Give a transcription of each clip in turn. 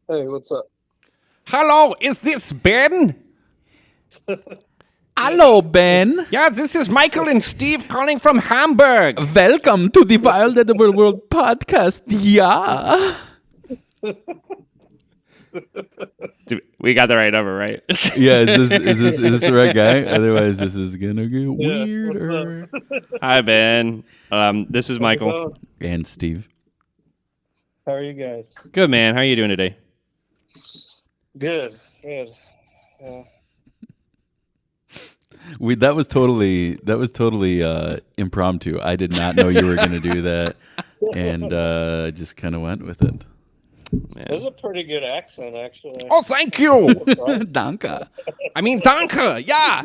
Hey, what's up? Hello, is this Ben? Hello, Ben. Yeah, this is Michael and Steve calling from Hamburg. Welcome to the Wild Edible World podcast. Yeah. Dude, we got the right number, right? Yeah, is this the right guy? Otherwise, this is gonna get weirder. Hi, Ben. This is Michael. And Steve. How are you guys? Good, man. How are you doing today? Good. That was totally impromptu. I did not know you were gonna do that, and just kind of went with it. Man. There's a pretty good accent, actually. Oh, thank you. Danke. I mean, danke. Yeah.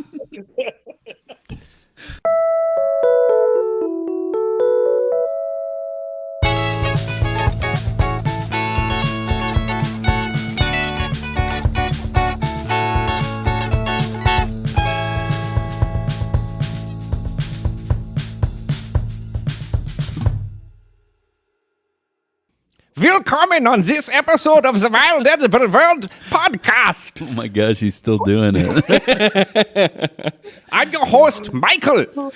Willkommen on this episode of the Wild Edible World podcast. Oh my gosh, he's still doing it. I'm your host, Michael.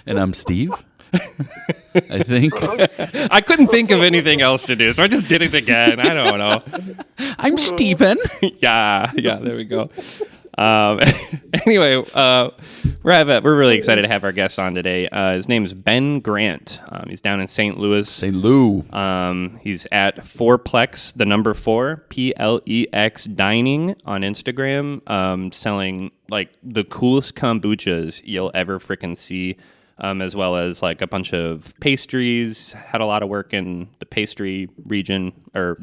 And I'm Steve. I think. I couldn't think of anything else to do, so I just did it again. I don't know. I'm Steven. Yeah, there we go. Anyway, we're really excited to have our guest on today. His name is Ben Grant. He's down in St. Louis. St. Lou. He's at Fourplex, the number 4, PLEX Dining on Instagram, selling like the coolest kombuchas you'll ever freaking see. As well as like a bunch of pastries. Had a lot of work in the pastry region of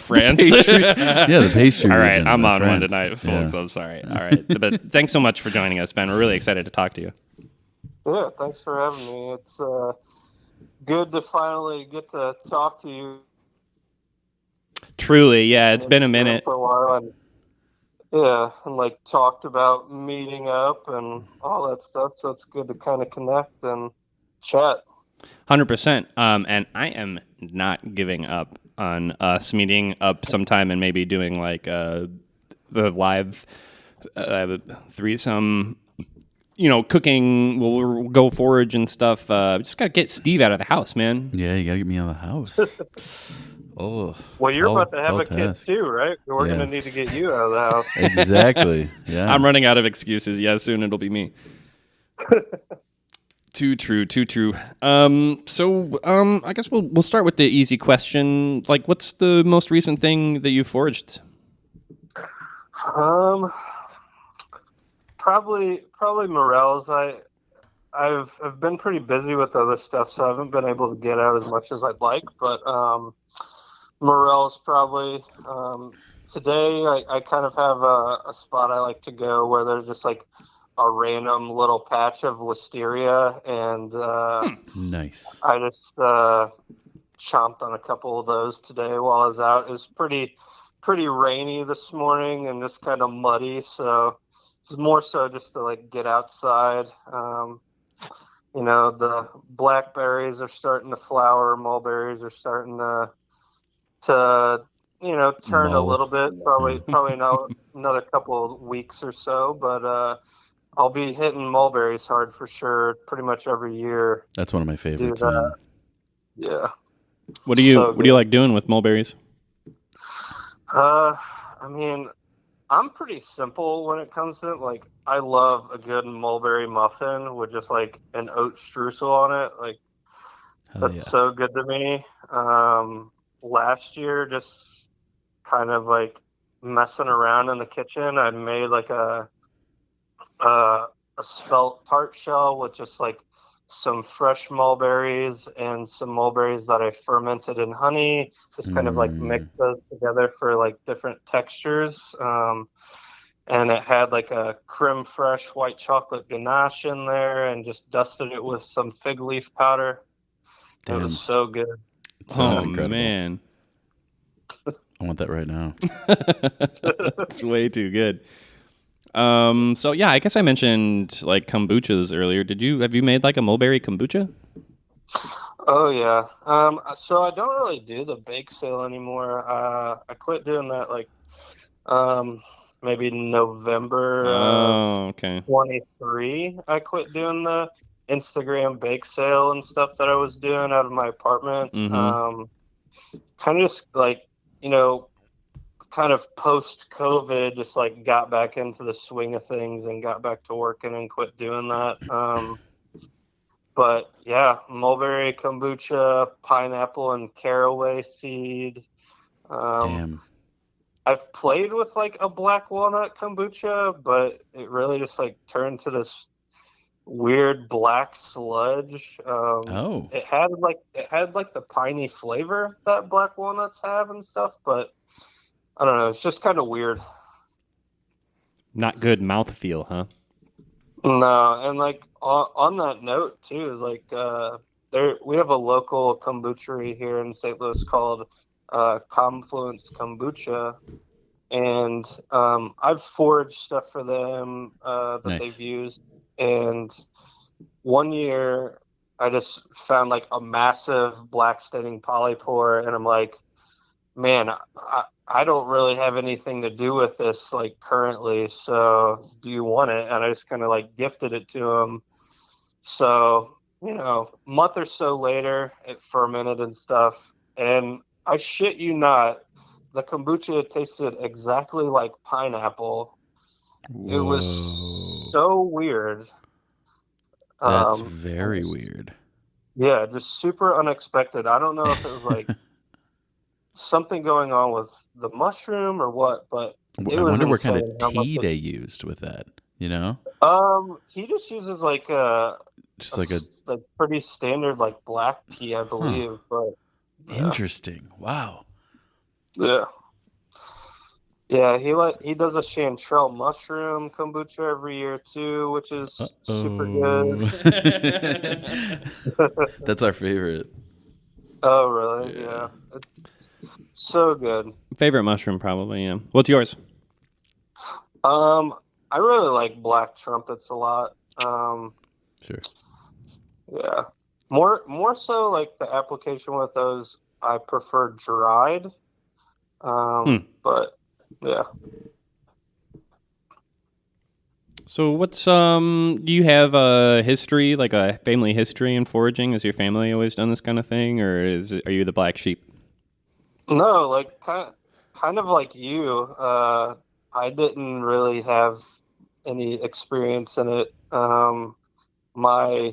France. The pastry. All right, region I'm of on one France. tonight, folks. Yeah. I'm sorry. All right, but thanks so much for joining us, Ben. We're really excited to talk to you. Yeah, thanks for having me. It's good to finally get to talk to you. Truly, yeah, it's been a minute. For a while, and like talked about meeting up and all that stuff. So it's good to kind of connect and chat. 100%. And I am not giving up on us meeting up sometime and maybe doing like the live threesome, cooking. We'll go forage and stuff. Just got to get Steve out of the house, man. Yeah, you gotta get me out of the house. Oh. Well, you're about to have a task. kid too, right? We're going to need to get you out of the house. Exactly. Yeah. I'm running out of excuses. Yeah, soon it'll be me. Too true. So I guess we'll start with the easy question. Like, what's the most recent thing that you foraged? Probably morels. I've been pretty busy with other stuff, so I haven't been able to get out as much as I'd like. But morels probably. Today I kind of have a spot I like to go where there's just like a random little patch of wisteria, and Nice. I just chomped on a couple of those today while I was out. It was pretty rainy this morning and just kind of muddy, so it's more so just to like get outside. The blackberries are starting to flower, mulberries are starting to turn a little bit. Probably another couple of weeks or so, but I'll be hitting mulberries hard for sure. Pretty much every year. That's one of my favorites, man. Yeah. What do you like doing with mulberries? I'm pretty simple when it comes to it. Like, I love a good mulberry muffin with just like an oat streusel on it. Like, that's so good to me. Last year, just kind of like messing around in the kitchen, I made like a spelt tart shell with just like some fresh mulberries and some mulberries that I fermented in honey, just kind of like mixed those together for like different textures. And it had like a creme fraiche white chocolate ganache in there, and just dusted it with some fig leaf powder. Damn. It was so good. Oh, man. I want that right now. That's way too good. So yeah, I guess I mentioned like kombuchas earlier. Have you made like a mulberry kombucha? Oh yeah. So I don't really do the bake sale anymore. I quit doing that like um maybe November of Oh, okay. 23. I quit doing the Instagram bake sale and stuff that I was doing out of my apartment. Mm-hmm. Kind of just like, you know, kind of post COVID, just like got back into the swing of things and got back to working and quit doing that. But yeah, mulberry kombucha, pineapple and caraway seed. Um, Damn. I've played with like a black walnut kombucha, but it really just like turned to this weird black sludge. Oh, It had like the piney flavor that black walnuts have and stuff, but I don't know. It's just kind of weird. Not good mouthfeel, huh? No, and like on that note too is like there we have a local kombuchery here in St. Louis called Confluence Kombucha, and I've foraged stuff for them that they've nice. used. And one year I just found like a massive black staining polypore, and I'm like, man, I don't really have anything to do with this like currently, so do you want it? And I just kind of like gifted it to him. So, a month or so later, it fermented and stuff. And I shit you not, the kombucha tasted exactly like pineapple. It was Whoa. so weird. That's And very weird. yeah, just super unexpected. I don't know if it was like something going on with the mushroom or what, but it I was wonder what kind insane of how much tea they used with that, you know? he just uses like Just like a, like pretty standard like black tea, I huh. believe, but yeah. Interesting. Wow. Yeah. Yeah, he does a chanterelle mushroom kombucha every year too, which is super good. Uh-oh. That's our favorite. Oh, really? Yeah. Yeah. It's so good. Favorite mushroom, probably. Yeah. What's yours? Um, I really like black trumpets a lot. Sure. Yeah. More so like the application with those, I prefer dried. Hmm. But yeah. So do you have a history, like a family history in foraging? Has your family always done this kind of thing, or are you the black sheep? No, like kind of like you. I didn't really have any experience in it. My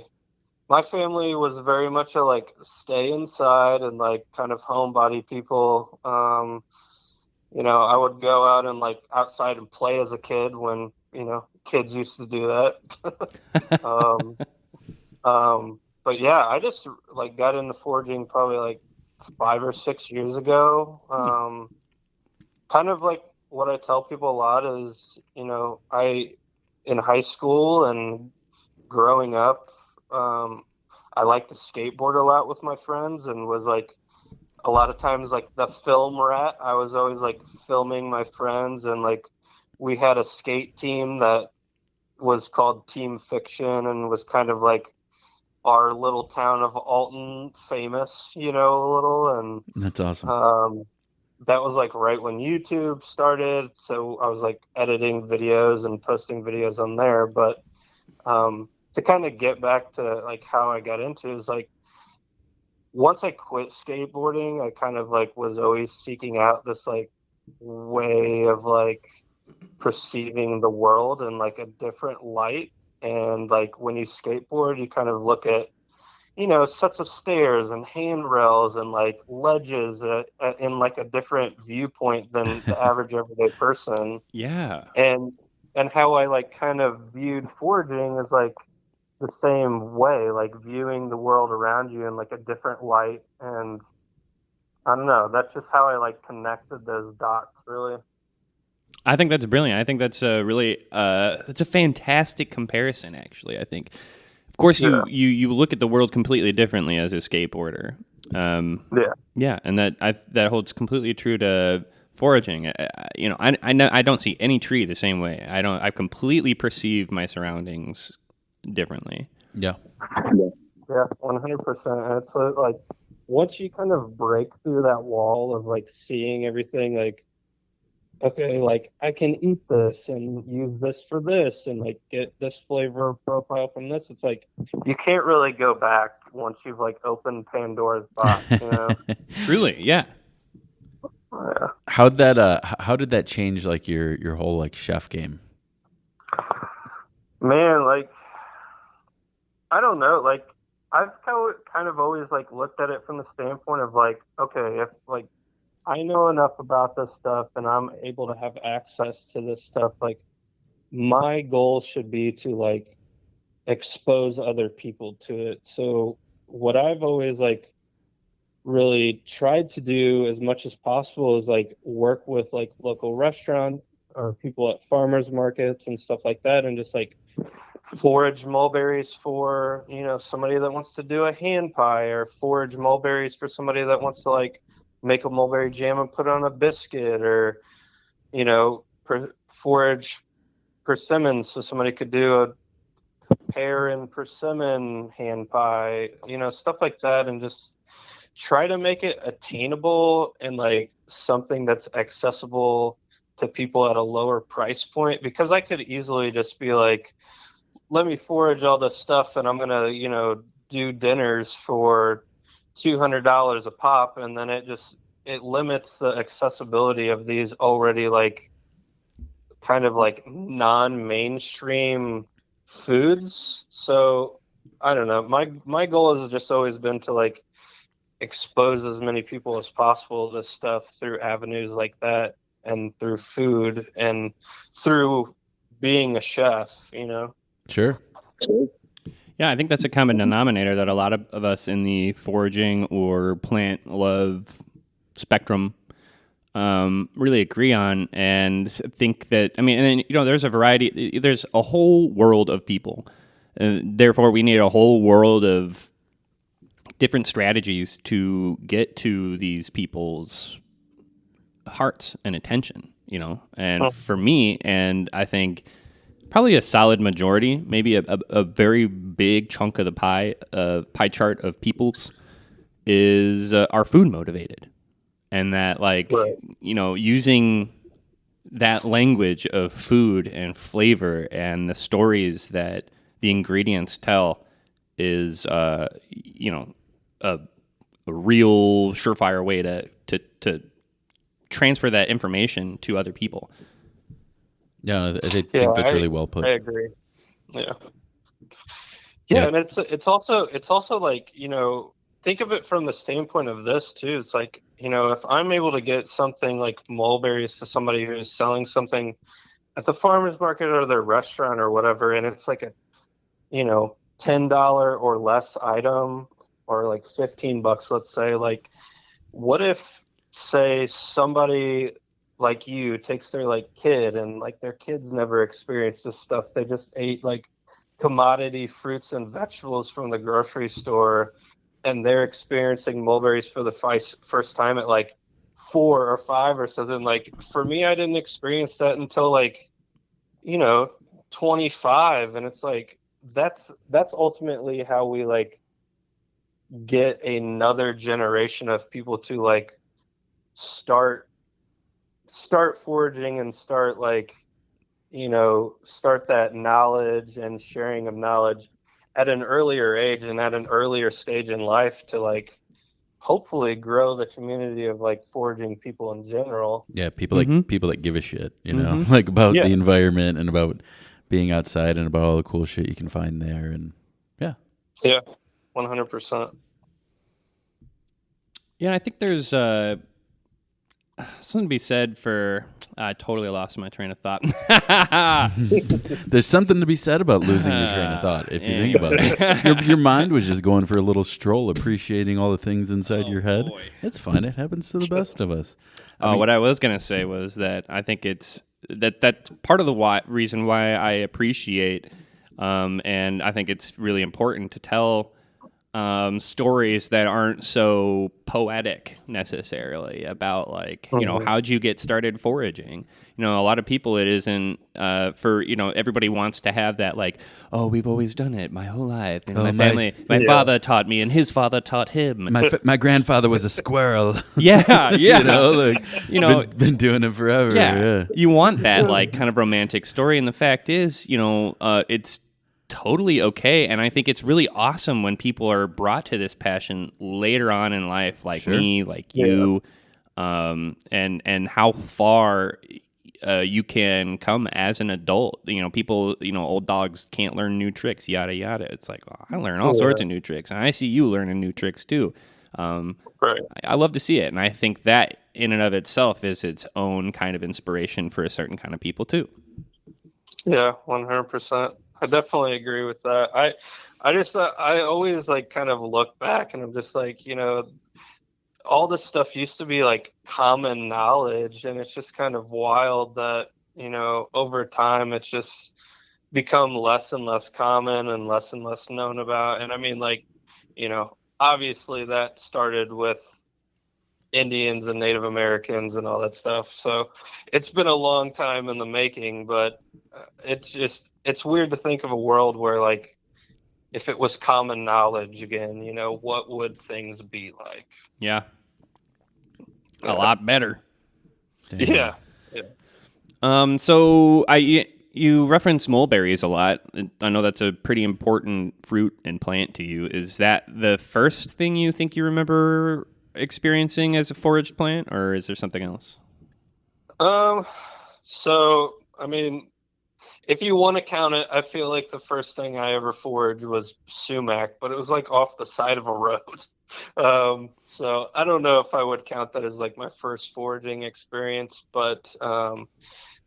my family was very much a like stay inside and like kind of homebody people. I would go out and like outside and play as a kid when, kids used to do that. um, but yeah, I just like got into foraging probably like 5 or 6 years ago. Kind of like what I tell people a lot is, I in high school and growing up, I liked to skateboard a lot with my friends and was like a lot of times like the film rat. I was always like filming my friends, and like we had a skate team that was called Team Fiction and was kind of like our little town of Alton famous, a little. And That's awesome. that was like right when YouTube started. So I was like editing videos and posting videos on there. But to kind of get back to like how I got into it is like once I quit skateboarding, I kind of like was always seeking out this like way of like perceiving the world in like a different light. And like when you skateboard, you kind of look at, sets of stairs and handrails and like ledges in like a different viewpoint than the average everyday person. Yeah. And how I like kind of viewed foraging is like the same way, like viewing the world around you in like a different light. And I don't know, that's just how I like connected those dots, really. I think that's brilliant. I think that's that's a fantastic comparison. Actually, I think, of course, Yeah. you look at the world completely differently as a skateboarder. Yeah. Yeah, and that holds completely true to foraging. I know I don't see any tree the same way. I completely perceive my surroundings differently. Yeah. Yeah, 100%. And it's like once you kind of break through that wall of like seeing everything, like, okay, like I can eat this and use this for this and like get this flavor profile from this. It's like you can't really go back once you've like opened Pandora's box, you know? Truly, yeah. Yeah. How did that change like your whole like chef game? Man, like I don't know, like I've kind of always like looked at it from the standpoint of like, okay, if like I know enough about this stuff and I'm able to have access to this stuff, like my goal should be to like expose other people to it. So what I've always like really tried to do as much as possible is like work with like local restaurant or people at farmers markets and stuff like that and just like forage mulberries for, you know, somebody that wants to do a hand pie, or forage mulberries for somebody that wants to like make a mulberry jam and put it on a biscuit, or, you know, forage persimmons so somebody could do a pear and persimmon hand pie, you know, stuff like that, and just try to make it attainable and like something that's accessible to people at a lower price point, because I could easily just be like, let me forage all this stuff and I'm gonna, you know, do dinners for $200 a pop, and then it limits the accessibility of these already like kind of like non-mainstream foods. So I don't know. My goal has just always been to like expose as many people as possible to this stuff through avenues like that, and through food, and through being a chef, you know. Sure. Yeah, I think that's a common denominator that a lot of us in the foraging or plant love spectrum really agree on, and think that, I mean, and then, you know, there's a variety, there's a whole world of people. Therefore, we need a whole world of different strategies to get to these people's hearts and attention, you know. And for me, and I think probably a solid majority, maybe a very big chunk of the pie chart of people's is are food motivated. And that, like, Right. you know, using that language of food and flavor and the stories that the ingredients tell is, you know, a real surefire way to transfer that information to other people. Yeah, I think Yeah, that's really well put. I agree. Yeah. Yeah, and it's also like, you know, think of it from the standpoint of this too. It's like, you know, if I'm able to get something like mulberries to somebody who's selling something at the farmer's market or their restaurant or whatever, and it's like a, you know, $10 or less item, or like $15, let's say, like, what if, say, somebody like you takes their like kid, and like their kids never experienced this stuff. They just ate like commodity fruits and vegetables from the grocery store, and they're experiencing mulberries for the first time at like 4 or 5 or something. Like for me, I didn't experience that until like, you know, 25, and it's like that's ultimately how we like get another generation of people to like start foraging and start like, you know, start that knowledge and sharing of knowledge at an earlier age and at an earlier stage in life, to like hopefully grow the community of like foraging people in general. Yeah, people that give a shit, you know, Mm-hmm. like about Yeah. the environment and about being outside and about all the cool shit you can find there. And yeah. Yeah, 100%. Yeah, I think there's something to be said for. I totally lost my train of thought. There's something to be said about losing your train of thought if you think about it. Your mind was just going for a little stroll, appreciating all the things inside your head. boy. It's fine. It happens to the best of us. I mean, What I was gonna say was that I think it's that's part of the reason why I appreciate, and I think it's really important to tell stories that aren't so poetic necessarily about like, Mhm. how'd you get started foraging? A lot of people, it isn't for, everybody wants to have that like, oh, we've always done it my whole life. Oh, My family, my Yeah. father taught me and his father taught him. My grandfather was a squirrel. Yeah, yeah. Like been doing it forever. Yeah. You want that like kind of romantic story, and the fact is, it's totally okay, and I think it's really awesome when people are brought to this passion later on in life, like Sure. me, like Yeah. you, and how far you can come as an adult. People, old dogs can't learn new tricks, yada yada. It's like, well, I learn all sorts of new tricks, and I see you learning new tricks too. Right. I love to see it, and I think that in and of itself is its own kind of inspiration for a certain kind of people too. Yeah, 100%. I definitely agree with that. I just I always like kind of look back and I'm just like, all this stuff used to be like common knowledge, and it's just kind of wild that, over time it's just become less and less common and less known about. And I mean, like, obviously that started with Indians and Native Americans and all that stuff. So it's been a long time in the making, but it's weird to think of a world where like if it was common knowledge again, what would things be like? Yeah, a lot better. Yeah. So you reference mulberries a lot. I know that's a pretty important fruit and plant to you. Is that the first thing you think you remember experiencing as a foraged plant, or is there something else? So I mean, if you want to count it, I feel like the first thing I ever foraged was sumac, but it was like off the side of a road. So I don't know if I would count that as like my first foraging experience, but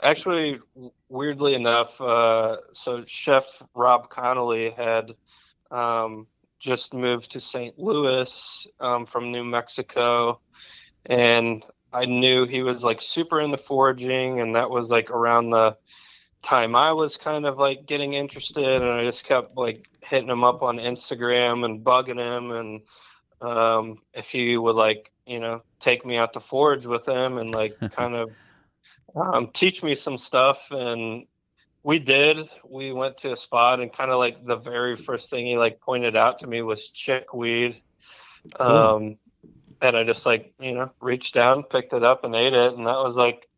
actually, weirdly enough, so Chef Rob Connolly had just moved to St. Louis from New Mexico, and I knew he was like super into foraging, and that was like around the time I was kind of like getting interested, and I just kept like hitting him up on Instagram and bugging him, and if he would like take me out to forage with him and like kind of teach me some stuff. And we went to a spot, and kind of like the very first thing he like pointed out to me was chickweed. Cool. And I just like reached down, picked it up and ate it, and that was like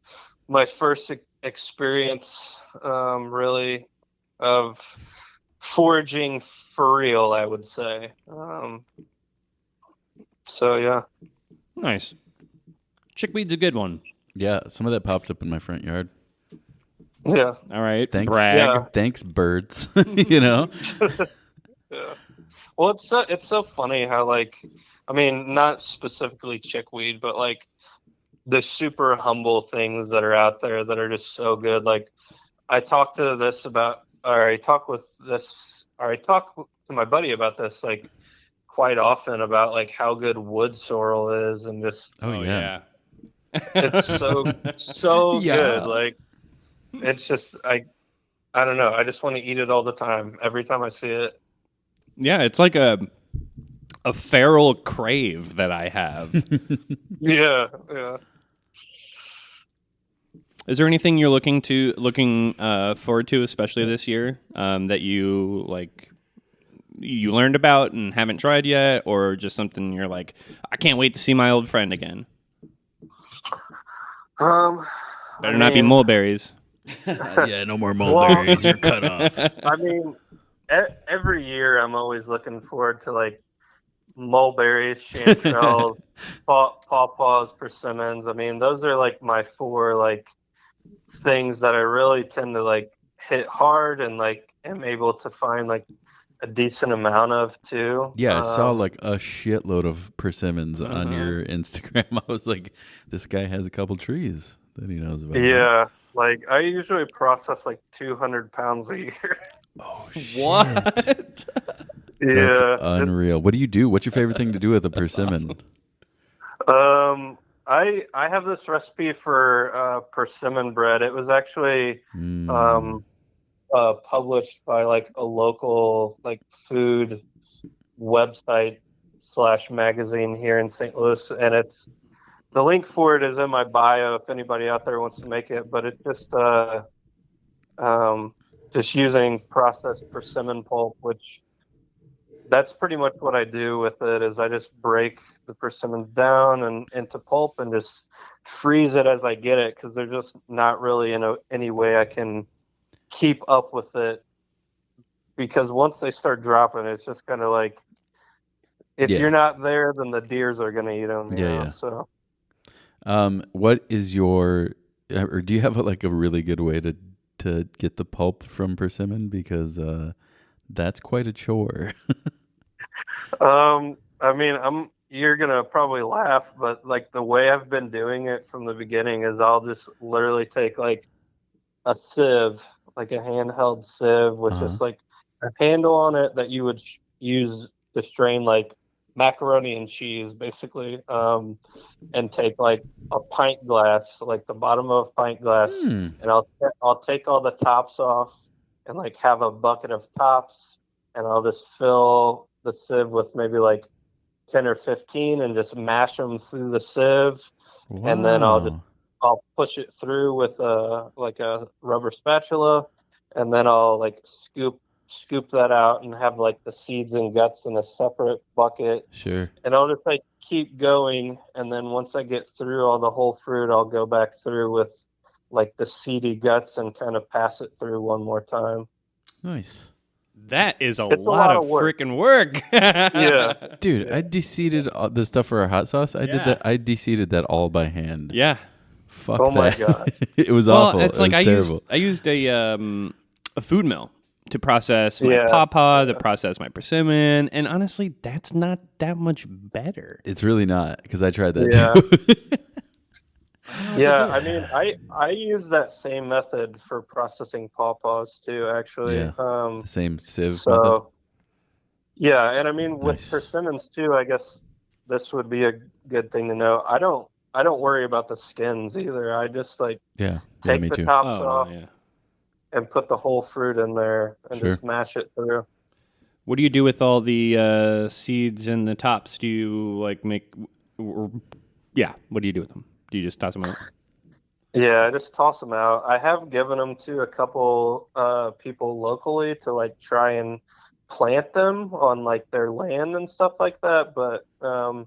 my first experience really of foraging for real, I would say. So yeah. Nice. Chickweed's a good one. Yeah, some of that pops up in my front yard. Yeah. All right. Thanks. Brag. Yeah. Thanks, birds. Yeah. Well, it's so funny how like, I mean, not specifically chickweed, but like the super humble things that are out there that are just so good. Like I talk to my buddy about this like quite often about like how good wood sorrel is, and just Oh, yeah. it's so Yeah. good. Like it's just I don't know. I just want to eat it all the time. Every time I see it. Yeah, it's like a feral crave that I have. Yeah. Is there anything you're looking forward to, especially this year, that you learned about and haven't tried yet, or just something you're like, I can't wait to see my old friend again? Better not be mulberries. Yeah, no more mulberries. You're cut off. I mean, every year I'm always looking forward to like mulberries, chanterelles, pawpaws, persimmons. I mean, those are like my four like things that I really tend to like hit hard and like am able to find like a decent amount of too. Yeah, I saw like a shitload of persimmons on your Instagram. I was like, this guy has a couple trees that he knows about. Yeah, like I usually process like 200 pounds a year. Oh, shit. What? Yeah, That's unreal. What do you do? What's your favorite thing to do with a persimmon? awesome. I have this recipe for persimmon bread. It was actually published by like a local like food website / magazine here in St. Louis, and the link for it is in my bio if anybody out there wants to make it. But it's just using processed persimmon pulp, which that's pretty much what I do with it. Is I just break the persimmons down and into pulp and just freeze it as I get it, because there's just not really any way I can keep up with it, because once they start dropping, it's just kind of like, if you're not there, then the deers are going to eat them. Yeah. So, what is or do you have a really good way to get the pulp from persimmon? Because that's quite a chore. I mean, you're gonna probably laugh, but like the way I've been doing it from the beginning is I'll just literally take like a sieve, like a handheld sieve with just like a handle on it that you would use to strain like macaroni and cheese, basically, and take like a pint glass, like the bottom of a pint glass, and I'll take all the tops off and like have a bucket of tops, and I'll just fill the sieve with maybe like 10 or 15 and just mash them through the sieve. Wow. And then I'll push it through with a rubber spatula, and then I'll like scoop that out and have like the seeds and guts in a separate bucket. Sure. And I'll just like keep going, and then once I get through all the whole fruit, I'll go back through with like the seedy guts and kind of pass it through one more time. Nice. That is a lot of freaking work. Yeah. Dude, I de-seeded the stuff for our hot sauce. I did that. I de-seeded that all by hand. Yeah. Fuck oh that. My God. It was awful. It's like I terrible. used a food mill to process my pawpaw, to process my persimmon, and honestly, that's not that much better. It's really not, because I tried that too. Yeah, I mean, I use that same method for processing pawpaws too, actually. Yeah, the same sieve so, method. Yeah, and I mean, with persimmons too, I guess this would be a good thing to know. I don't worry about the skins either. I just like take the tops off and put the whole fruit in there and just mash it through. What do you do with all the seeds and the tops? Do you like make? What do you do with them? Do you just toss them out? Yeah, I just toss them out. I have given them to a couple people locally to like try and plant them on like their land and stuff like that, but I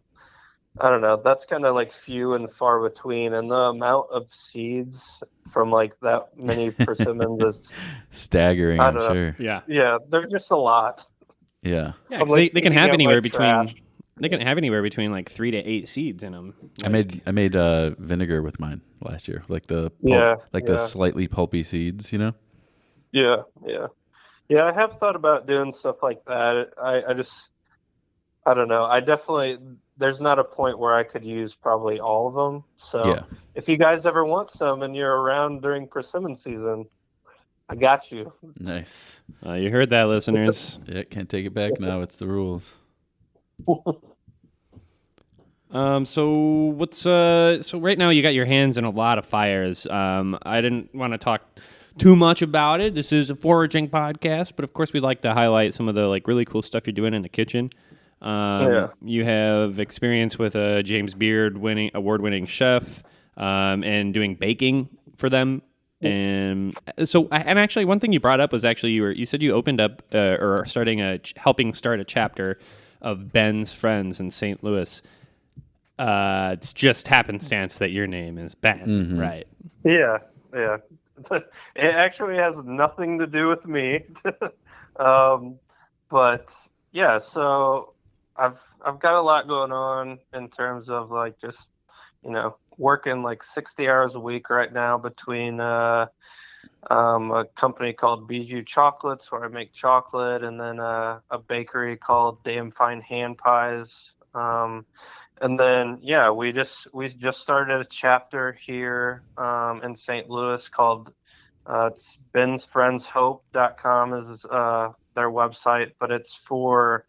don't know. That's kind of like few and far between, and the amount of seeds from like that many persimmons is staggering. I'm sure. Yeah, they're just a lot. Yeah. They can have anywhere between. They can have anywhere between like 3 to 8 seeds in them. Like, I made vinegar with mine last year, like the the slightly pulpy seeds, you know. Yeah. I have thought about doing stuff like that. I don't know. There's not a point where I could use probably all of them. So if you guys ever want some and you're around during persimmon season, I got you. Nice. You heard that, listeners. Can't take it back now. It's the rules. So right now you got your hands in a lot of fires. I didn't want to talk too much about it. This is a foraging podcast, but of course we'd like to highlight some of the like really cool stuff you're doing in the kitchen. You have experience with a James Beard award-winning chef, and doing baking for them. And so, and actually, one thing you brought up was actually you said you opened up or helping start a chapter of Ben's Friends in St. Louis. It's just happenstance that your name is Ben, right? Yeah. It actually has nothing to do with me, but yeah. So I've got a lot going on in terms of like just working like 60 hours a week right now between a company called Bijou Chocolates where I make chocolate, and then a bakery called Damn Fine Hand Pies. And then we just started a chapter here in St. Louis called it's bensfriendshope.com is their website, but it's for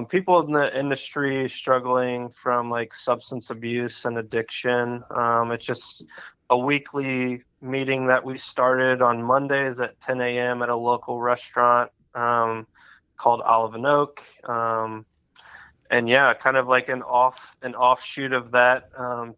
people in the industry struggling from like substance abuse and addiction. It's just a weekly meeting that we started on Mondays at 10 a.m. at a local restaurant. called Olive and Oak. And yeah, kind of like an offshoot of that,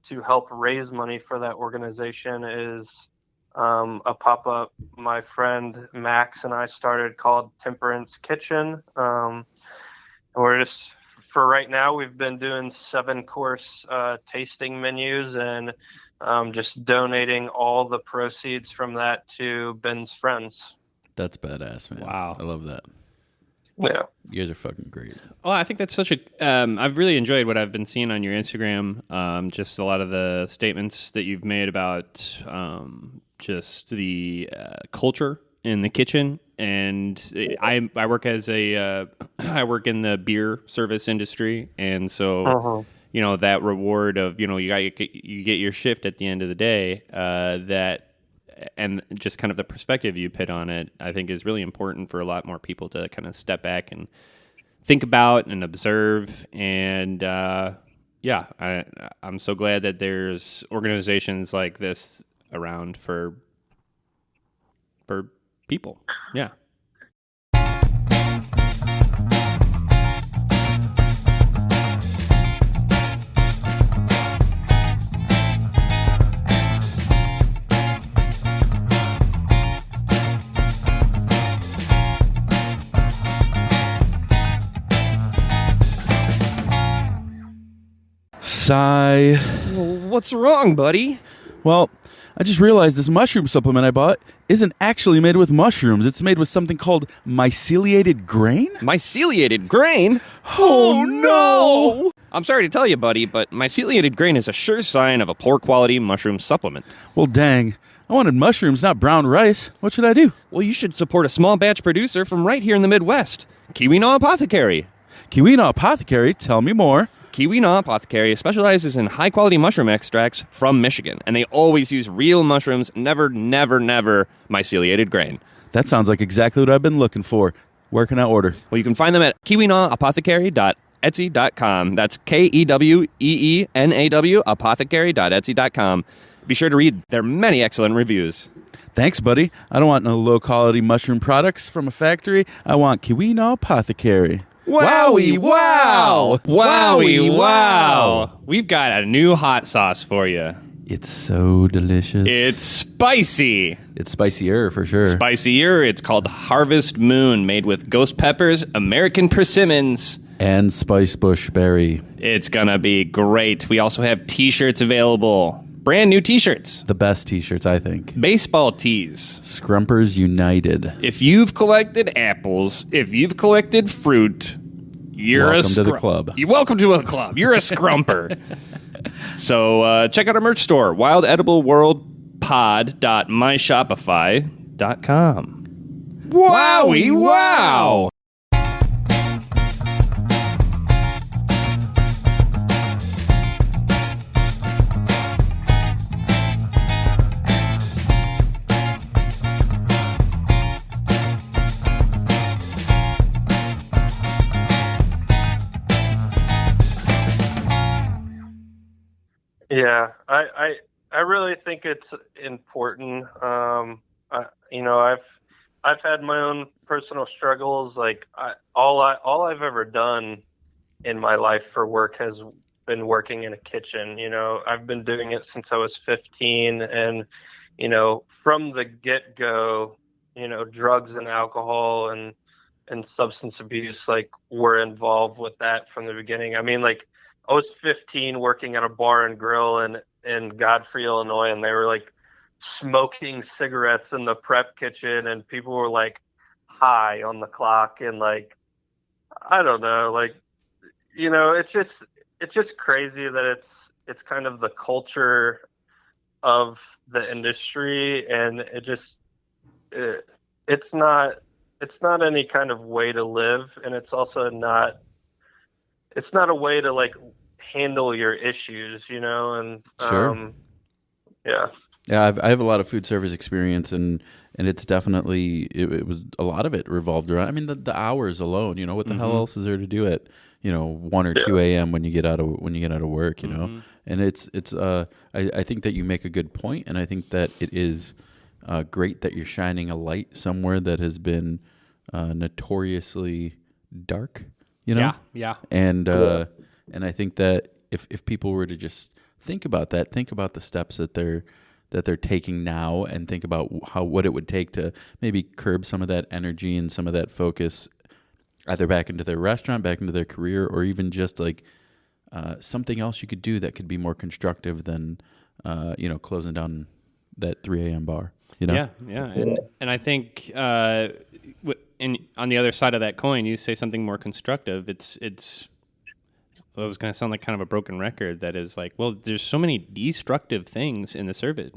to help raise money for that organization is a pop-up my friend Max and I started called Temperance Kitchen. We're just, for right now, we've been doing 7-course tasting menus and just donating all the proceeds from that to Ben's friends. That's badass, man. Wow. I love that. Yeah. You guys are fucking great. Well, I think that's such a. I've really enjoyed what I've been seeing on your Instagram. Just a lot of the statements that you've made about just the culture in the kitchen. And I work as a I work in the beer service industry, and so you know that reward of you get your shift at the end of the day. That. And just kind of the perspective you put on it, I think is really important for a lot more people to kind of step back and think about and observe. And I'm so glad that there's organizations like this around for people. Yeah. Sigh. Well, what's wrong, buddy? Well, I just realized this mushroom supplement I bought isn't actually made with mushrooms. It's made with something called myceliated grain. Myceliated grain? Oh, no! I'm sorry to tell you, buddy, but myceliated grain is a sure sign of a poor quality mushroom supplement. Well, dang. I wanted mushrooms, not brown rice. What should I do? Well, you should support a small batch producer from right here in the Midwest, Keweenaw Apothecary. Keweenaw Apothecary? Tell me more. Keweenaw Apothecary specializes in high-quality mushroom extracts from Michigan, and they always use real mushrooms, never myceliated grain. That sounds like exactly what I've been looking for. Where can I order? Well, you can find them at keweenawapothecary.etsy.com. That's KEWEENAW apothecary.etsy.com. Be sure to read their many excellent reviews. Thanks, buddy. I don't want no low-quality mushroom products from a factory. I want Keweenaw Apothecary. Wowie wow! Wowie wow! We've got a new hot sauce for you. It's so delicious. It's spicy. It's spicier for sure. Spicier. It's called Harvest Moon, made with ghost peppers, American persimmons, and spice bush berry. It's gonna be great. We also have t-shirts available. Brand new t-shirts. The best t-shirts, I think. Baseball tees. Scrumpers United. If you've collected apples, if you've collected fruit, welcome to the club. You're welcome to a club. You're a scrumper. So check out our merch store, wildedibleworldpod.myshopify.com. Wowie wow! Yeah, I really think it's important. I've had my own personal struggles. Like all I've ever done in my life for work has been working in a kitchen. I've been doing it since I was 15, and from the get-go, drugs and alcohol and substance abuse were involved with that from the beginning. I mean, I was 15 working at a bar and grill in Godfrey, Illinois, and they were smoking cigarettes in the prep kitchen, and people were high on the clock, and I don't know, it's just crazy that it's kind of the culture of the industry, and it's not any kind of way to live, and it's also not a way to handle your issues, and sure. Yeah, I have a lot of food service experience, and it's definitely it was a lot of it revolved around. I mean, the hours alone. What the hell else is there to do at 1 or 2 a.m. when you get out of work? And it's I think that you make a good point, and I think that it is great that you're shining a light somewhere that has been notoriously dark, you know? Yeah. And I think that if people were to just think about that, think about the steps that they're taking now, and think about what it would take to maybe curb some of that energy and some of that focus, either back into their restaurant, back into their career, or even just like something else you could do that could be more constructive than closing down that 3 a.m. bar. You know? Yeah. And I think on the other side of that coin, you say something more constructive. It's well, it was going to sound like kind of a broken record. That is like, well, there's so many destructive things in the service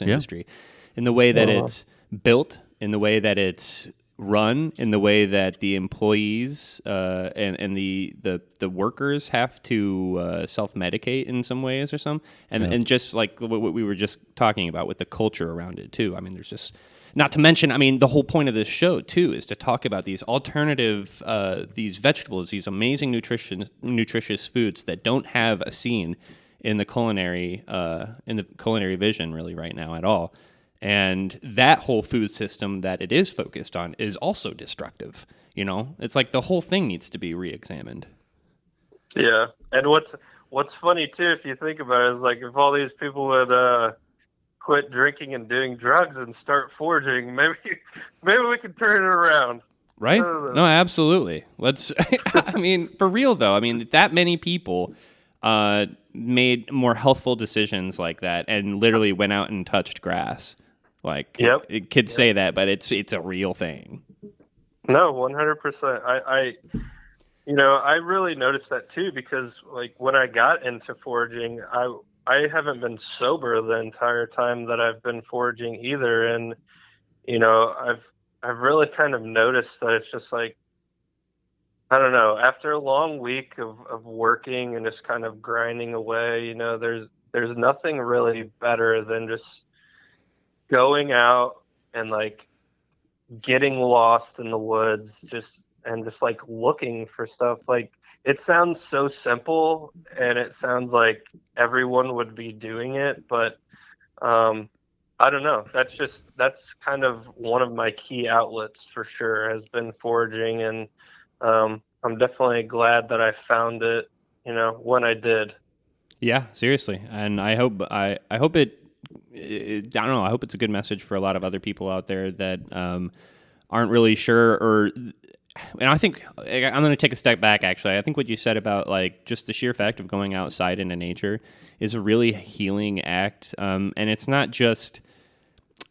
industry, in the way that it's built, in the way that it's run, in the way that the employees and the workers have to self-medicate in some ways or some, and just like what we were just talking about with the culture around it too. I mean, there's just, not to mention, I mean, the whole point of this show too is to talk about these alternative, these vegetables, these amazing nutritious foods that don't have a scene in the culinary vision really right now at all. And that whole food system that it is focused on is also destructive. You know, it's like the whole thing needs to be re-examined. Yeah, and what's funny too, if you think about it, is like if all these people would quit drinking and doing drugs and start foraging, maybe we could turn it around. Right? No, absolutely. Let's. I mean, for real though. I mean, that many people made more healthful decisions like that, and literally went out and touched grass. Like, kids say that, but it's a real thing. No, 100%. I really noticed that too, because like when I got into foraging, I haven't been sober the entire time that I've been foraging either, and I've really kind of noticed that it's just like, I don't know, after a long week of working and just kind of grinding away, there's nothing really better than just going out and like getting lost in the woods, just like looking for stuff. Like, it sounds so simple and it sounds like everyone would be doing it, but I don't know. That's kind of one of my key outlets for sure, has been foraging, and I'm definitely glad that I found it, when I did. Yeah, seriously. And I hope I hope it I don't know, I hope it's a good message for a lot of other people out there that aren't really sure, and I think I'm going to take a step back, actually. I think what you said about like just the sheer fact of going outside into nature is a really healing act. And it's not just,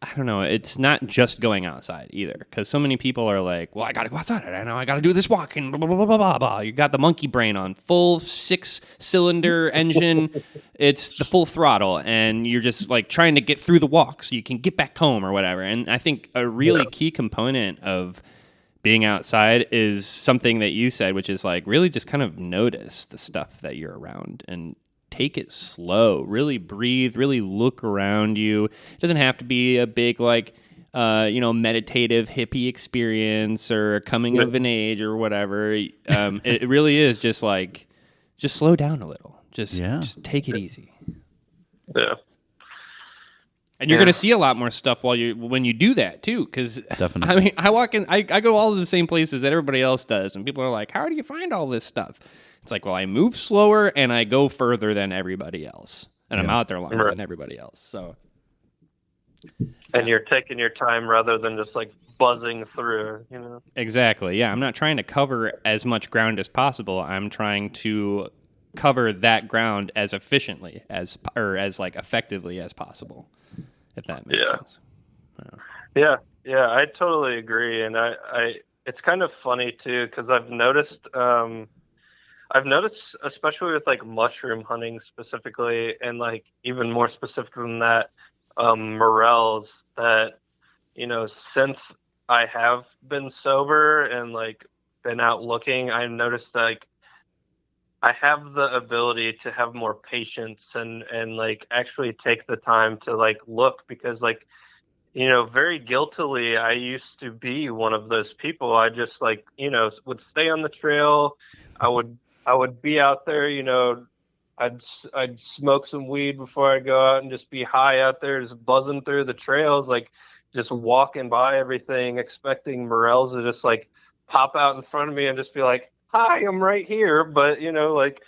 I don't know, it's not just going outside either. Because so many people are like, well, I got to go outside. I know I got to do this walk and blah, blah, blah, blah, blah, blah. You got the monkey brain on full 6-cylinder engine. It's the full throttle. And you're just like trying to get through the walk so you can get back home or whatever. And I think a really key component of being outside is something that you said, which is like really just kind of notice the stuff that you're around and take it slow. Really breathe, really look around you. It doesn't have to be a big like meditative hippie experience or a coming of an age or whatever. It really is just slow down a little. Just take it easy. Yeah. And you're going to see a lot more stuff when you do that too, because definitely. I mean, I walk in, I go all to the same places that everybody else does, and people are like, "How do you find all this stuff?" It's like, well, I move slower and I go further than everybody else, and I'm out there longer than everybody else. So, and you're taking your time rather than just like buzzing through, Exactly. Yeah, I'm not trying to cover as much ground as possible. I'm trying to cover that ground as efficiently as like effectively as possible. If that makes sense. Yeah, I totally agree, and I it's kind of funny too, because I've noticed, especially with like mushroom hunting specifically, and like even more specific than that, morels, that since I have been sober and like been out looking, I've noticed like I have the ability to have more patience and like actually take the time to like look, because like, very guiltily, I used to be one of those people. I just like, would stay on the trail. I would be out there, I'd smoke some weed before I go out and just be high out there, just buzzing through the trails, like just walking by everything, expecting morels to just like pop out in front of me and just be like, "Hi, I'm right here." But like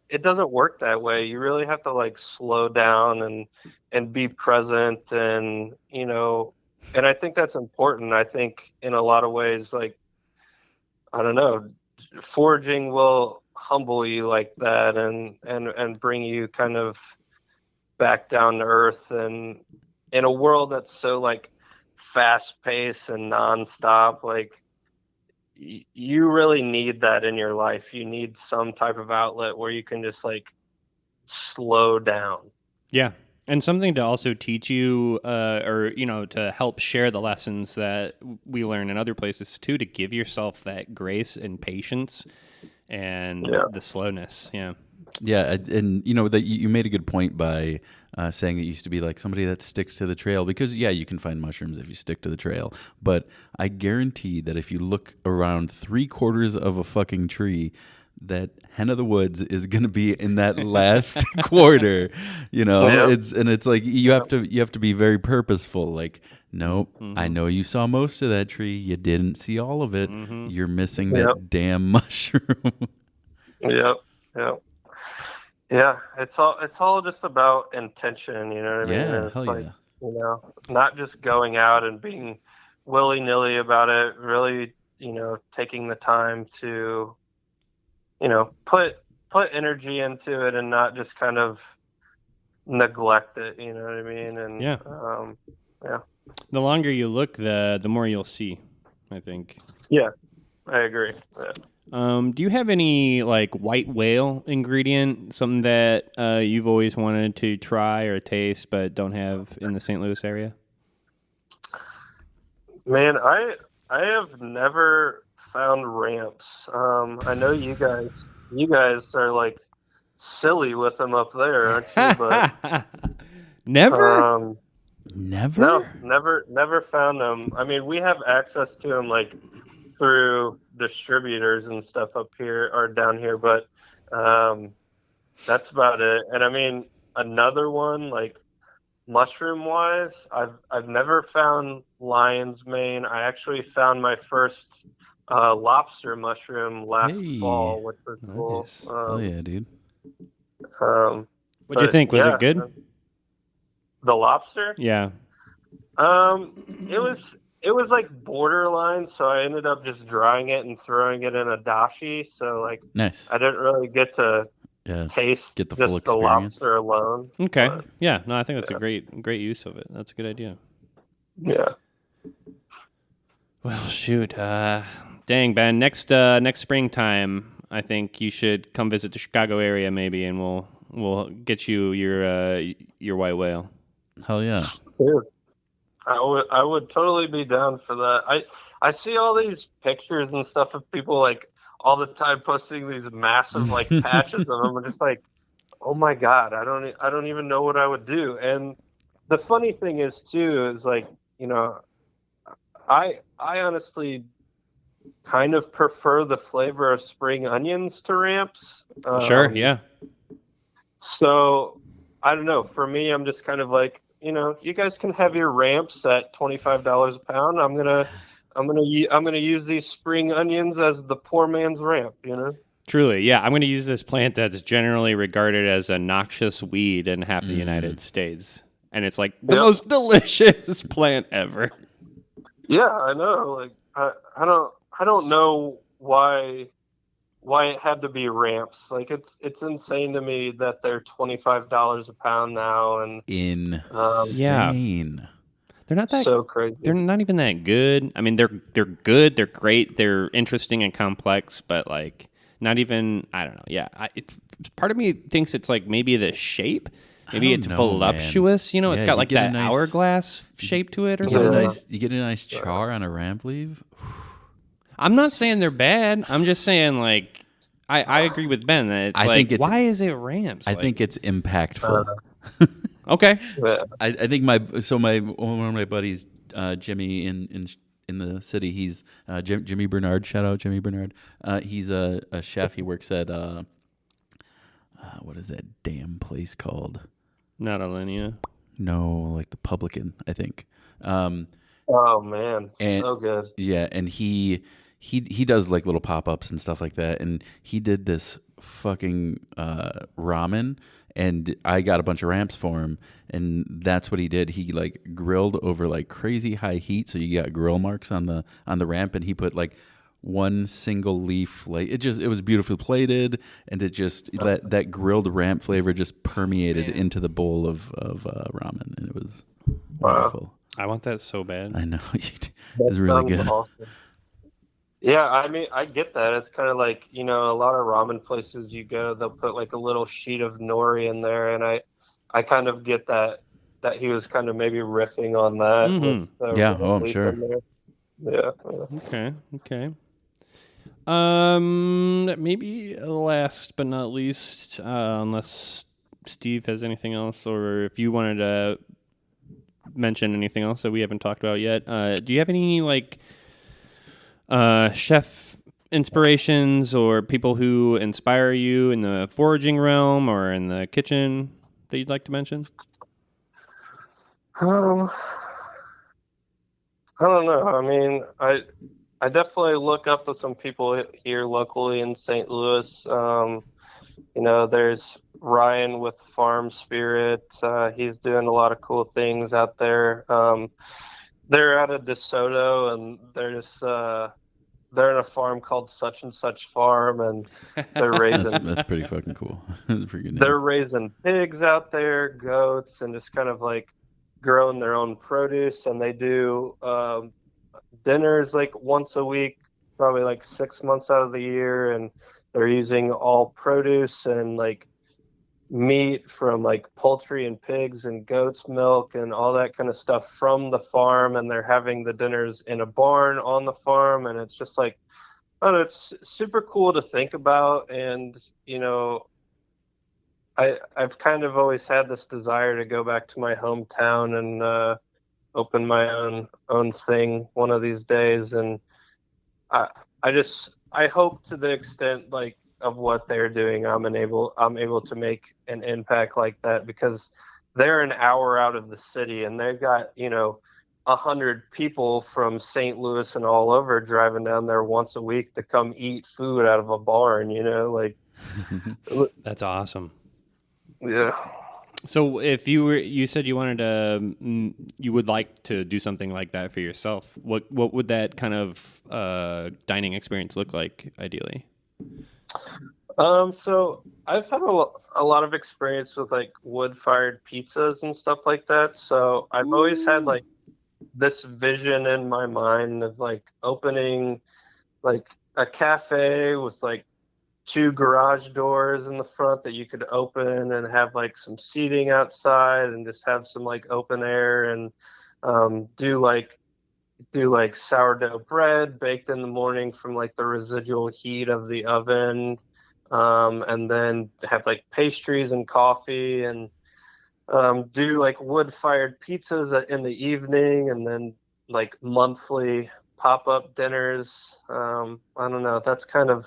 it doesn't work that way. You really have to like slow down and be present, and and I think that's important. I think in a lot of ways, like, I don't know, foraging will humble you like that, and bring you kind of back down to earth, and in a world that's so like fast paced and nonstop, like you really need that in your life. You need some type of outlet where you can just like slow down. Yeah. And something to also teach you, or, to help share the lessons that we learn in other places too, to give yourself that grace and patience and the slowness. Yeah. Yeah. And that you made a good point by saying that you used to be like somebody that sticks to the trail, because you can find mushrooms if you stick to the trail. But I guarantee that if you look around 3/4 of a fucking tree, that hen of the woods is going to be in that last quarter. It's like you have to be very purposeful. Like, nope, I know you saw most of that tree, you didn't see all of it. You're missing that damn mushroom. Yep. Yeah, it's all just about intention, you know what I mean? And it's like, not just going out and being willy-nilly about it, really, taking the time to put energy into it, and not just kind of neglect it, you know what I mean? And the longer you look, the more you'll see, I think. Yeah, I agree. Yeah. Do you have any like white whale ingredient, something that you've always wanted to try or taste but don't have in the St. Louis area? Man, I have never found ramps. I know you guys are like silly with them up there, aren't you? But never. Never? No, never found them. I mean, we have access to them like through distributors and stuff up here or down here, but that's about it. And I mean, another one like mushroom wise, I've never found lion's mane. I actually found my first lobster mushroom last fall, which was cool. Nice. Oh yeah, dude. What'd you think? Was it good? The lobster? Yeah. It was like borderline, so I ended up just drying it and throwing it in a dashi. So like, nice. I didn't really get to taste get the full just experience. The lobster alone. Okay. Yeah. No, I think that's a great use of it. That's a good idea. Yeah. Well, shoot. Dang, Ben. Next springtime, I think you should come visit the Chicago area maybe, and we'll get you your white whale. Hell yeah. Dude, I would totally be down for that. I see all these pictures and stuff of people like all the time posting these massive like patches of them. I'm just like, oh my God, I don't even know what I would do. And the funny thing is too, is like, I honestly kind of prefer the flavor of spring onions to ramps. Sure, yeah. So I don't know. For me, I'm just kind of like, you guys can have your ramps at $25 a pound. I'm gonna use these spring onions as the poor man's ramp. Truly, yeah. I'm gonna use this plant that's generally regarded as a noxious weed in half the United States, and it's like the most delicious plant ever. Yeah, I know. Like I don't know why it had to be ramps. Like it's insane to me that they're $25 a pound now, and insane. Yeah. They're not that so crazy. They're not even that good. I mean, they're good. They're great. They're interesting and complex, but like not even. I don't know. Yeah, part of me thinks it's like maybe the shape. Maybe it's voluptuous. Man. It's got like that hourglass shape to it, or something. You get a nice char on a ramp leaf. I'm not saying they're bad. I'm just saying, like, I agree with Ben that it's why is it ramps? I think it's impactful. Okay. I think one of my buddies, Jimmy in the city, he's Jimmy Bernard. Shout out Jimmy Bernard. He's a chef. He works at what is that damn place called? Not Alinea. No, like the Publican, I think. Oh man, so good. Yeah, and he he does like little pop-ups and stuff like that, and he did this fucking ramen, and I got a bunch of ramps for him, and that's what he did. He like grilled over like crazy high heat, so you got grill marks on the ramp, and he put like one single leaf, like it was beautifully plated, and it just that grilled ramp flavor just permeated into the bowl of ramen, and it was wonderful. I want that so bad. I know. It's really good. Awesome. Yeah, I mean, I get that. It's kind of like, a lot of ramen places you go, they'll put like a little sheet of nori in there, and I kind of get that he was kind of maybe riffing on that. With yeah, oh, I'm sure. Yeah. Okay. Maybe last but not least, unless Steve has anything else, or if you wanted to mention anything else that we haven't talked about yet, do you have any like chef inspirations or people who inspire you in the foraging realm or in the kitchen that you'd like to mention? I don't know. I mean, I definitely look up to some people here locally in St. Louis. There's Ryan with Farm Spirit. He's doing a lot of cool things out there. They're out of DeSoto, and they're in a farm called Such and Such Farm, and they're raising. That's pretty fucking cool. That's a pretty good name. They're raising pigs out there, goats, and just kind of like growing their own produce, and they do dinners like once a week, probably like 6 months out of the year, and they're using all produce and like meat from like poultry and pigs and goat's milk and all that kind of stuff from the farm, and they're having the dinners in a barn on the farm, and it's just like, I don't know, it's super cool to think about. And I've kind of always had this desire to go back to my hometown and open my own thing one of these days. And I hope to the extent like of what they're doing, I'm able to make an impact like that, because they're an hour out of the city, and they've got 100 people from St. Louis and all over driving down there once a week to come eat food out of a barn. Like That's awesome. Yeah. So if you said you wanted to, you would like to do something like that for yourself, what would that kind of dining experience look like ideally? So I've had a lot of experience with like wood-fired pizzas and stuff like that. So I've always had like this vision in my mind of like opening like a cafe with like 2 garage doors in the front that you could open, and have like some seating outside, and just have some like open air, and do like sourdough bread baked in the morning from like the residual heat of the oven, and then have like pastries and coffee, and do like wood-fired pizzas in the evening, and then like monthly pop-up dinners. I don't know, that's kind of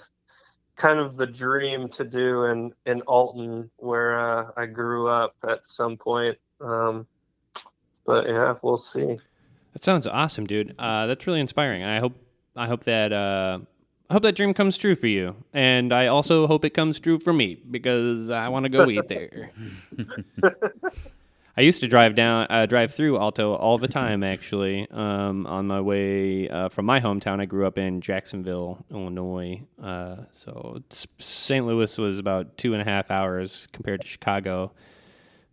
the dream to do in Alton, where I grew up at some point. But yeah, we'll see. That sounds awesome, dude. That's really inspiring. And I hope that dream comes true for you. And I also hope it comes true for me, because I want to go eat there. I used to drive through Alto all the time, actually. On my way from my hometown, I grew up in Jacksonville, Illinois. So St. Louis was about 2.5 hours compared to Chicago,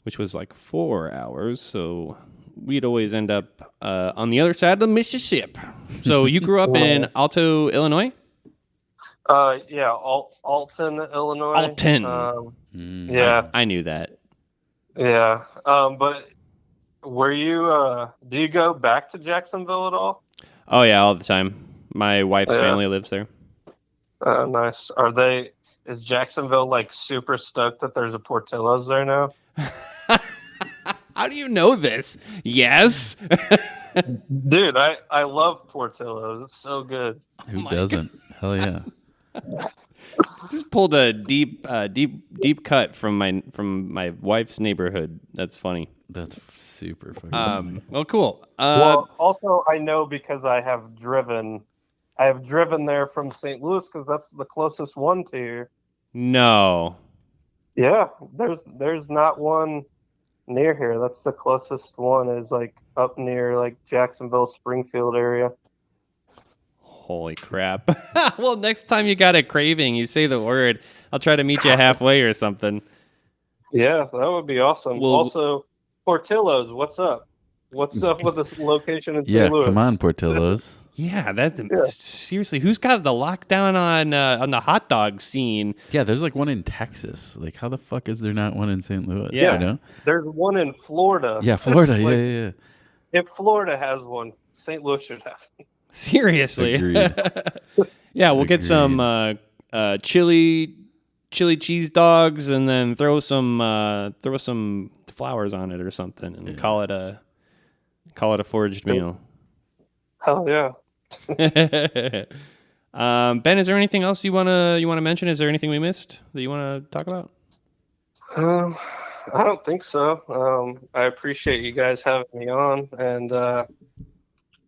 which was like 4 hours. So we'd always end up on the other side of the Mississippi. So you grew up in Alto, Illinois? Yeah, Alton, Illinois. Alton. Yeah, I knew that. Yeah, but were you? Do you go back to Jacksonville at all? Oh yeah, all the time. My wife's family lives there. Nice. Is Jacksonville like super stoked that there's a Portillo's there now? How do you know this? Yes. Dude, I love Portillo's. It's so good. Who doesn't? God. Hell yeah. Just pulled a deep cut from my wife's neighborhood. That's funny. That's super funny. Well, cool. Well, also I know because I have driven I have driven there from St. Louis because that's the closest one to here. No. Yeah, there's not one near here. That's the closest one is like up near like Jacksonville, Springfield area. Holy crap. Well, next time you got a craving, you say the word. I'll try to meet you halfway or something. Yeah, that would be awesome. Well, also, Portillo's, what's up? What's up with this location in Yeah, St. Louis? come on, Portillo's. yeah, seriously, who's got the lockdown on the hot dog scene? Yeah, there's like one in Texas. Like, how the fuck is there not one in St. Louis? Yeah. You know? There's one in Florida. Yeah, Florida. Like, yeah. If Florida has one, St. Louis should have one. Seriously. Agreed. Yeah, we'll get some chili cheese dogs and then throw some flowers on it or something and call it a foraged meal. Hell yeah. Ben, is there anything else you wanna mention? Is there anything we missed that you wanna talk about? I don't think so. I appreciate you guys having me on, and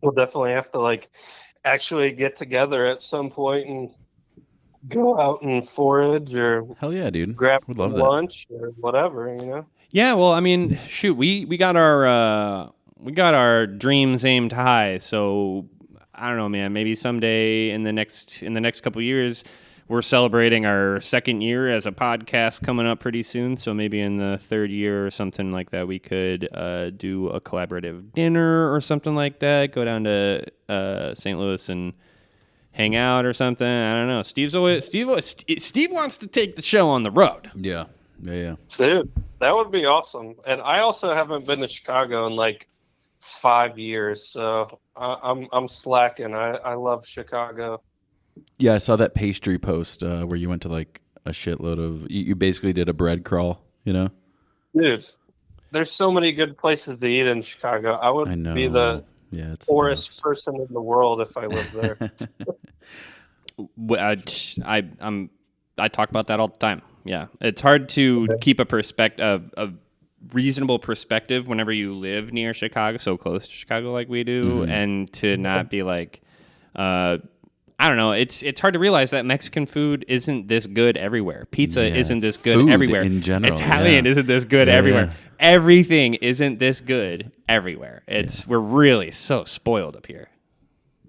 we'll definitely have to like actually get together at some point and go out and forage or Hell yeah, dude. grab Would love lunch or whatever, you know. Yeah, well, I mean, shoot, we got our dreams aimed high, so I don't know, man. Maybe someday in the next couple of years, we're celebrating our second year as a podcast coming up pretty soon. So maybe in the third year or something like that, we could do a collaborative dinner or something like that. Go down to St. Louis and hang out or something. I don't know. Steve wants to take the show on the road. Yeah. Dude, that would be awesome. And I also haven't been to Chicago in like 5 years, so I'm slacking. I love Chicago. Yeah, I saw that pastry post where you went to like a shitload of. You basically did a bread crawl, you know? Dude, there's so many good places to eat in Chicago. I would be the it's poorest person in the world if I lived there. I talk about that all the time. Yeah, it's hard to keep a reasonable perspective whenever you live near Chicago, so close to Chicago like we do, and to not be like, I don't know. It's hard to realize that Mexican food isn't this good everywhere. Pizza isn't this good food everywhere. in general, Italian isn't this good everywhere. Yeah. Everything isn't this good everywhere. We're really so spoiled up here.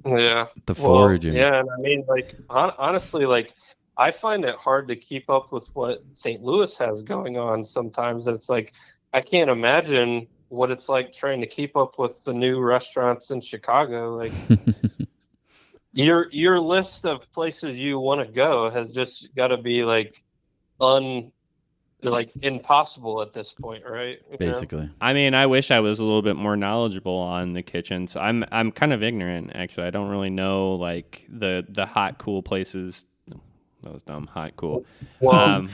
Yeah. The foraging. Yeah, and I mean, like, honestly, like, I find it hard to keep up with what St. Louis has going on sometimes. It's like, I can't imagine what it's like trying to keep up with the new restaurants in Chicago. Like, your list of places you want to go has just got to be like impossible at this point, right? Basically. You know? I mean, I wish I was a little bit more knowledgeable on the kitchens. I'm kind of ignorant, actually. I don't really know like the hot cool places. That was dumb. Hot cool. Well,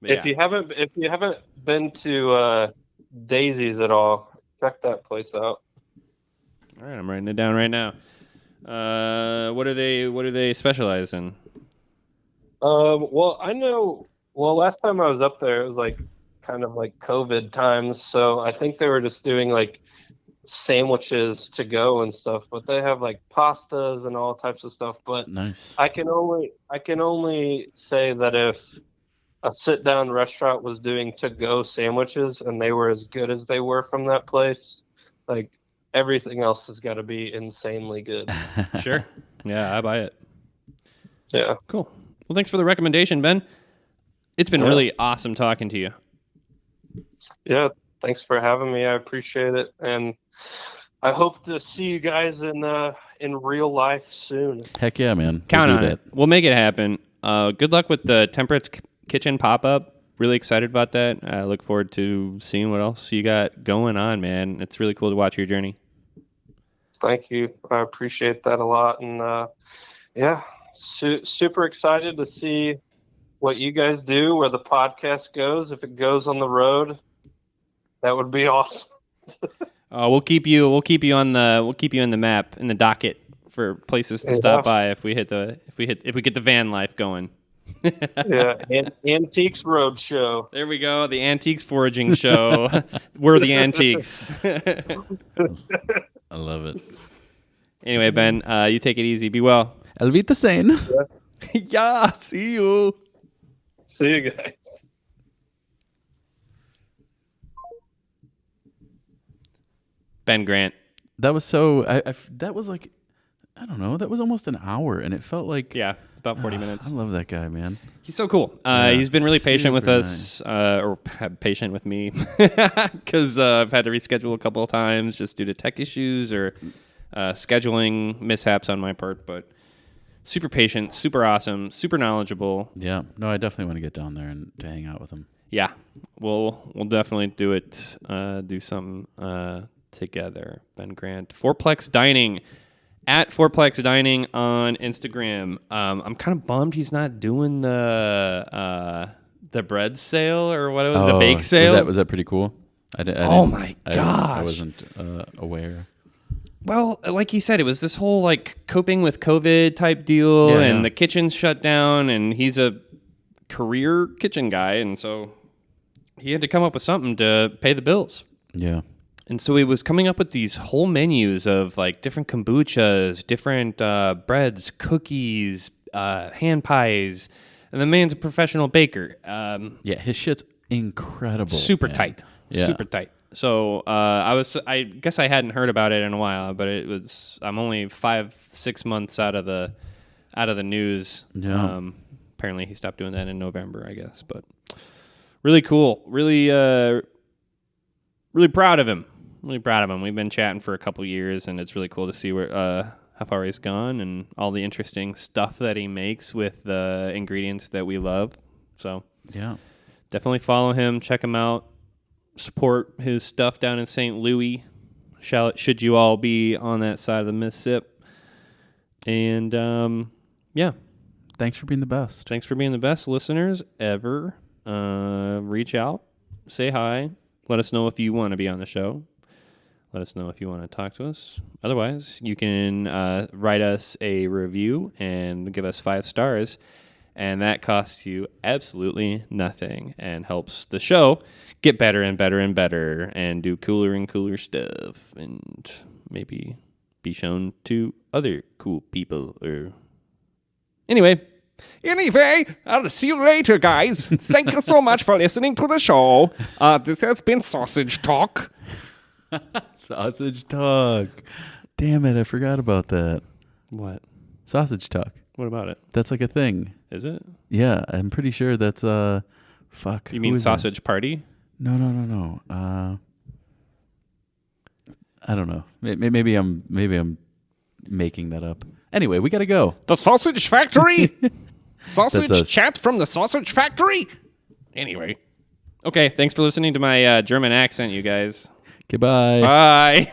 if you haven't been to Daisy's at all, check that place out. All right, I'm writing it down right now. What do they specialize in? Well, I know. Well, last time I was up there, it was like kind of like COVID times, so I think they were just doing like sandwiches to go and stuff. But they have like pastas and all types of stuff. But Nice. I can only say that if a sit-down restaurant was doing to-go sandwiches and they were as good as they were from that place, like everything else has got to be insanely good. Sure. Yeah, I buy it. Yeah. Cool. Well, thanks for the recommendation, Ben. It's been really awesome talking to you. Yeah. Thanks for having me. I appreciate it. And I hope to see you guys in real life soon. Heck yeah, man. Count We'll on do it. We'll make it happen. Good luck with the Temperance Kitchen pop-up. Really excited about that. I look forward to seeing what else you got going on, man. It's really cool to watch your journey. Thank you. I appreciate that a lot. And super excited to see what you guys do, where the podcast goes. If it goes on the road, that would be awesome. We'll keep you on the map, in the docket for places to stop by if we get the van life going. Yeah, Antiques Roadshow. There we go. The Antiques Foraging Show. We're the Antiques. I love it. Anyway, Ben, you take it easy. Be well. Auf Wiedersehen. Yeah, see you. See you guys. Ben Grant. That was so. That was like, I don't know. That was almost an hour, and it felt like Yeah, about 40 minutes. I love that guy, man. He's so cool. He's been really patient with us, or patient with me, because I've had to reschedule a couple of times just due to tech issues or scheduling mishaps on my part. But super patient, super awesome, super knowledgeable. Yeah. No, I definitely want to get down there and to hang out with him. Yeah, we'll definitely do it. Do some together. Ben Grant, Fourplex Dining. At Fourplex Dining on Instagram. I'm kind of bummed he's not doing the bread sale or whatever, the bake sale. Was that pretty cool? Oh my gosh. I wasn't aware. Well, like he said, it was this whole like coping with COVID type deal, and the kitchen's shut down, and he's a career kitchen guy, and so he had to come up with something to pay the bills. Yeah. And so he was coming up with these whole menus of like different kombuchas, different breads, cookies, hand pies. And the man's a professional baker. Yeah, his shit's incredible. Super man. tight. Yeah. Super tight. So I guess I hadn't heard about it in a while, but I'm only 5-6 months out of the news. Yeah. Apparently he stopped doing that in November, I guess. But really cool. Really proud of him. Really proud of him. We've been chatting for a couple years, and it's really cool to see where how far he's gone and all the interesting stuff that he makes with the ingredients that we love. So yeah, definitely follow him, check him out, support his stuff down in St. Louis. Should you all be on that side of the Mississippi? And yeah, thanks for being the best. Thanks for being the best listeners ever. Reach out, say hi, let us know if you want to be on the show. Let us know if you want to talk to us. Otherwise, you can write us a review and give us 5 stars, and that costs you absolutely nothing and helps the show get better and better and better and do cooler and cooler stuff and maybe be shown to other cool people. Anyway, I'll see you later, guys. Thank you so much for listening to the show. This has been Sausage Talk. Sausage Talk. Damn it, I forgot about that. What? Sausage Talk. What about it? That's like a thing. Is it? Yeah, I'm pretty sure that's fuck. You mean Sausage Party? No. I don't know. Maybe I'm making that up. Anyway, we gotta go. The Sausage Factory? Sausage chat from the Sausage Factory? Anyway. Okay, thanks for listening to my German accent, you guys. Goodbye. Bye.